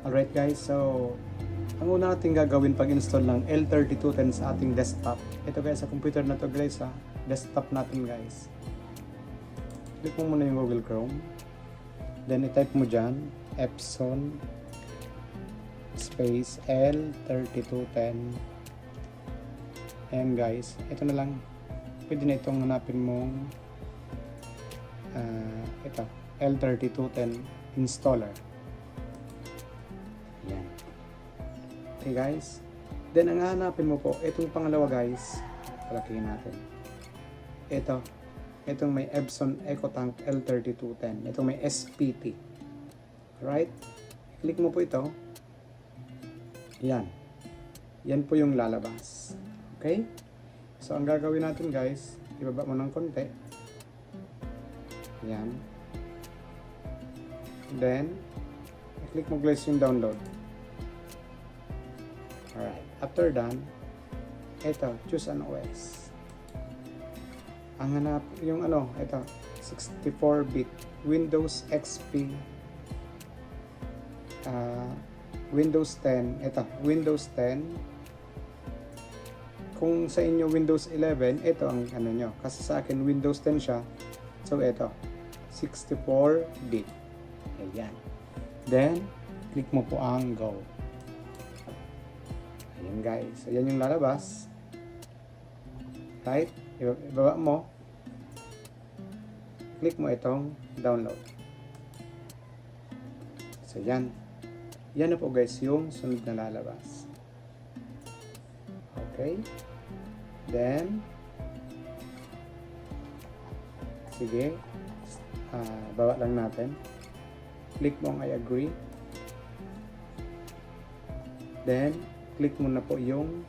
Alright guys, so ang una natin gagawin pag install ng L3210 sa ating desktop. Ito guys, sa computer na to guys ha, desktop natin guys. Click mo muna yung Google Chrome. Then i-type mo dyan, Epson space L3210. Ayan guys, ito na lang. Pwede na itong hanapin mong ito, L3210 installer. Yan. Okay guys. Then ang hahanapin mo po, itong pangalawa guys, palakihin natin. Itong may Epson EcoTank L3210. Itong may SPT. Right? Click mo po ito. Yan. Yan po yung lalabas. Okay? So ang gagawin natin guys, ibaba mo ng konti. Yan. Then, click mo guys yung download. Alright. After done, ito, choose an OS. Ang hanap, yung ito, 64-bit, Windows XP, Windows 10, ito, Windows 10. Kung sa inyo Windows 11, ito ang nyo. Kasi sa akin Windows 10 siya. So, ito, 64-bit. Ayan. Then, click mo po ang Go. Ayan guys. Ayan yung lalabas. Right? Ibaba mo. Click mo itong download. So, yan. Yan na po guys yung sunod na lalabas. Okay. Then, sige. Baba lang natin. Click mo ang I agree. Then, click mo na po yung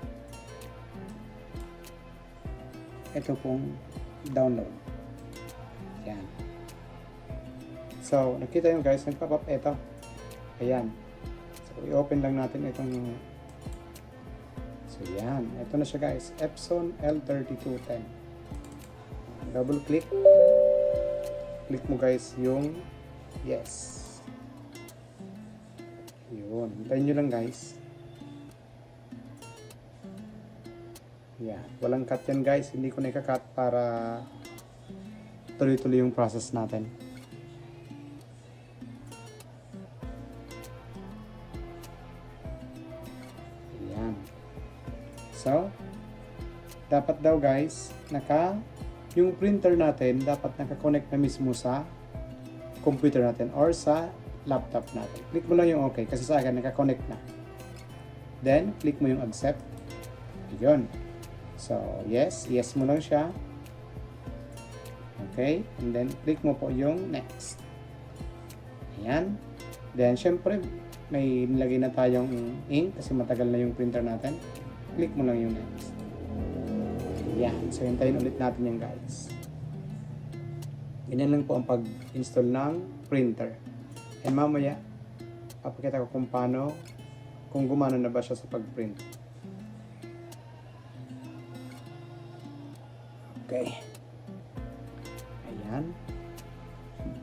ito pong download. Yan. So, nakita nyo guys, nagpop up ito. Ayan. So, i-open lang natin itong so, yan. Ito na siya guys. Epson L3210. Double click. Click mo guys yung yes. Yun. Hintayin nyo lang guys. Yan. Walang cut yan guys. Hindi ko na ika-cut para tuloy-tuloy yung process natin. Yan. So, dapat daw guys, yung printer natin dapat naka-connect na mismo sa computer natin or sa laptop natin. Click mo lang yung okay kasi sa akin naka-connect na. Then, click mo yung accept. Yun. So, yes mo lang siya. Okay, and then click mo po yung next. Ayan. Then, syempre, may nilagay na tayong ink kasi matagal na yung printer natin. Click mo lang yung next. Ayan. So, hintayin ulit natin yung guys. Ganyan lang po ang pag-install ng printer. And mamaya, papakita ko kung gumana na ba siya sa pag-print. Okay. Ayan.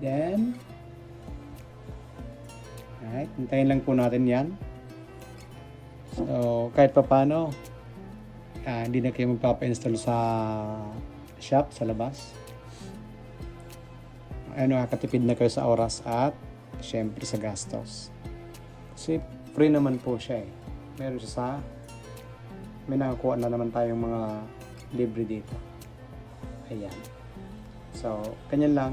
Then, alright, hintayin lang po natin yan. So, kahit pa paano, hindi na kayo magpapa-install sa shop, sa labas. Nakakatipid na kayo sa oras at syempre sa gastos. Kasi free naman po siya eh. Meron siya may nakakuha na naman tayong mga libre dito. Ayan. So, kanyan lang.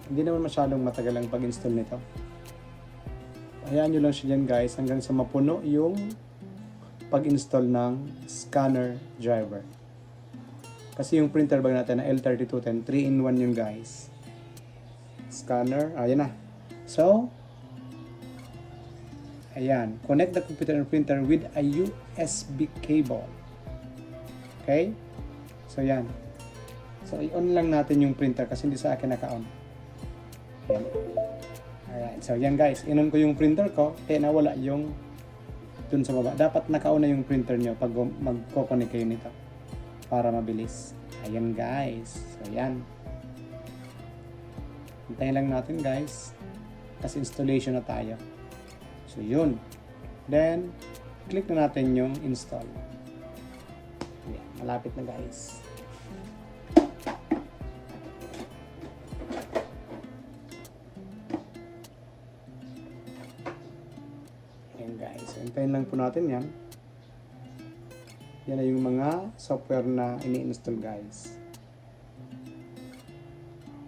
Hindi naman masyadong matagal ang pag-install nito. Hayaan nyo lang siya dyan guys hanggang sa mapuno yung pag-install ng scanner driver. Kasi yung printer bag natin na L3210, 3-in-1 yung guys. Scanner, ayan na. So, ayan. Connect the computer and printer with a USB cable. Okay? So, yan. So, i-on lang natin yung printer kasi hindi sa akin naka-on. Ayan. Alright. So, yan guys. In-on ko yung printer ko. Kaya nawala yung dun sa baba. Dapat naka-on na yung printer nyo pag magko-connect kayo nito. Para mabilis. Ayan guys. So, yan. Hintayin lang natin guys. Kasi installation na tayo. So, yun. Then, click na natin yung install. Ayan, malapit na guys. Ayan guys, so, hintayin lang po natin yan. Yan na yung mga software na ini-install guys.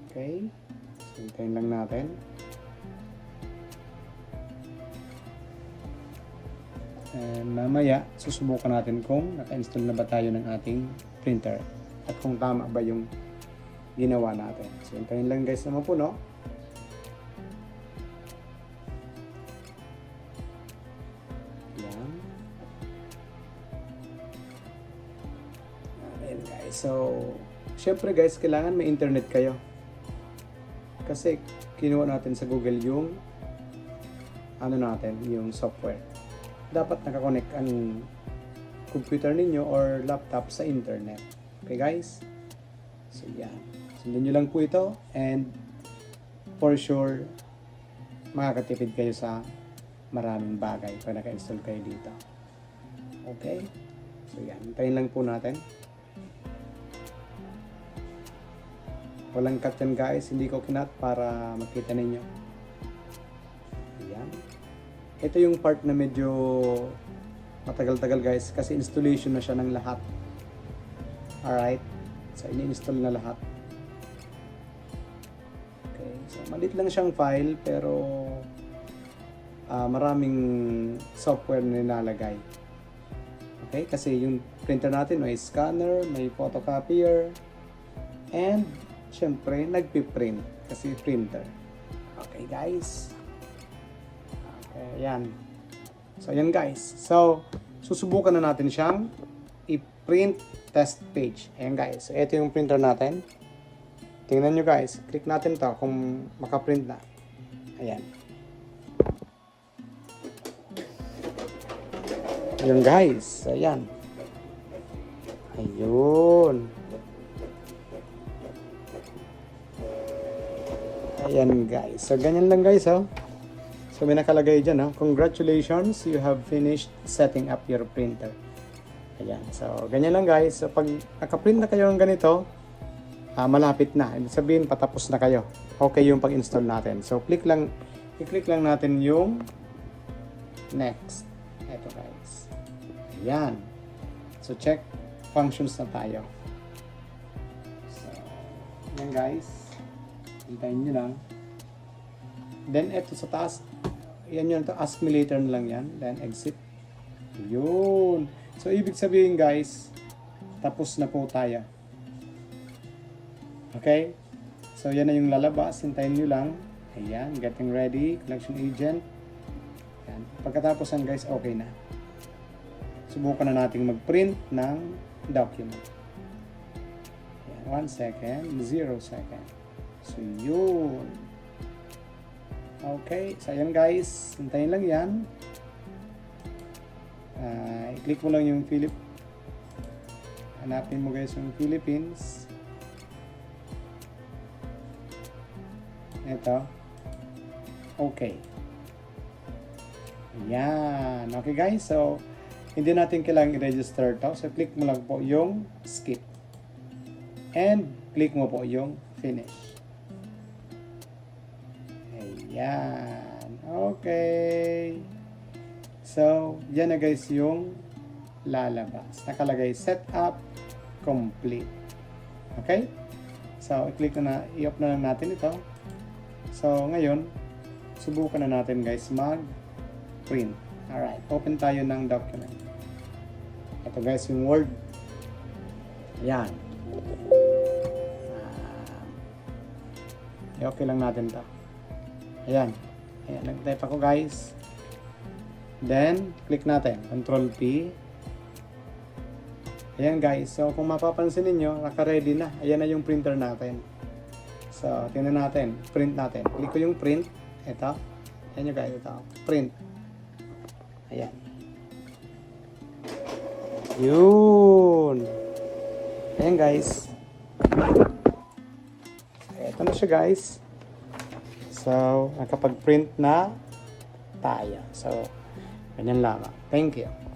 Okay, so hintayin lang natin. And mamaya, susubukan natin kung naka-install na ba tayo ng ating printer at kung tama ba yung ginawa natin. So, hintayin lang guys na mapuno. Yan. Ayan guys. So, syempre guys, kailangan may internet kayo. Kasi kinuha natin sa Google yung yung software. Dapat nakakonect ang computer ninyo or laptop sa internet. Okay guys? So yan. Sundan nyo lang po ito and for sure makakatipid kayo sa maraming bagay pag naka-install kayo dito. Okay? So yan. Hintayin lang po natin. Walang cut yan guys. Hindi ko kinat para makita ninyo. Ayan. Ito yung part na medyo matagal-tagal guys kasi installation na siya ng lahat. Alright. So, ini-install na lahat. Okay. So, maliit lang siyang file pero maraming software na nilalagay. Okay. Kasi yung printer natin may scanner, may photocopier, and syempre nagpiprint kasi printer. Okay guys. Ayan. So, ayan guys. So, susubukan na natin siyang i-print test page. Ayan guys. So, ito yung printer natin. Tingnan nyo guys. Click natin to kung makaprint na. Ayan. Ayan guys. Ayan. Ayun. Ayan guys. So, ganyan lang guys, oh. So, may nakalagay dyan, ha? Congratulations, you have finished setting up your printer. Ayan. So, ganyan lang guys. So, pag nakaprint na kayo ng ganito, malapit na. Ibig sabihin, patapos na kayo. Okay yung pag-install natin. So, i-click lang natin yung next. Ito guys. Ayan. So, check functions na tayo. So, ayan guys. Hintayin nyo lang. Then, ito sa taas, yan yun, ask me later na lang yan. Then, exit. Yun. So, ibig sabihin guys, tapos na po tayo. Okay? So, yan na yung lalabas. Hintayin nyo lang. Ayan, getting ready. Collection agent. Ayan. Pagkatapos yan guys, okay na. Subukan na natin mag-print ng document. Ayan, 1 second, 0 second. So, yun. Okay, so ayan guys, hintayin lang yan. I-click mo lang yung hanapin mo guys yung Philippines. Ito. Okay. Ayan. Okay guys, so hindi natin kailangang i-register to. So click mo lang po yung skip. And click mo po yung finish. Yan. Okay. So, yan na guys yung lalabas. Nakalagay setup complete. Okay? So, i-off na lang natin ito. So, ngayon, subukan na natin guys mag-print. Alright. Open tayo ng document. Ito guys yung Word. Yan. Okay lang natin ito. Ayan. Ayan, nag-type ako guys. Then, click natin. Control P. Ayan guys. So, kung mapapansin ninyo, naka-ready na. Ayan na yung printer natin. So, tingnan natin. Print natin. Click ko yung print. Ito. Ayan nyo guys. Ito. Print. Ayan. Yun. Ayan guys. Ito na siya guys. So, nakapag-print na tayo. So, ganyan lamang. Thank you.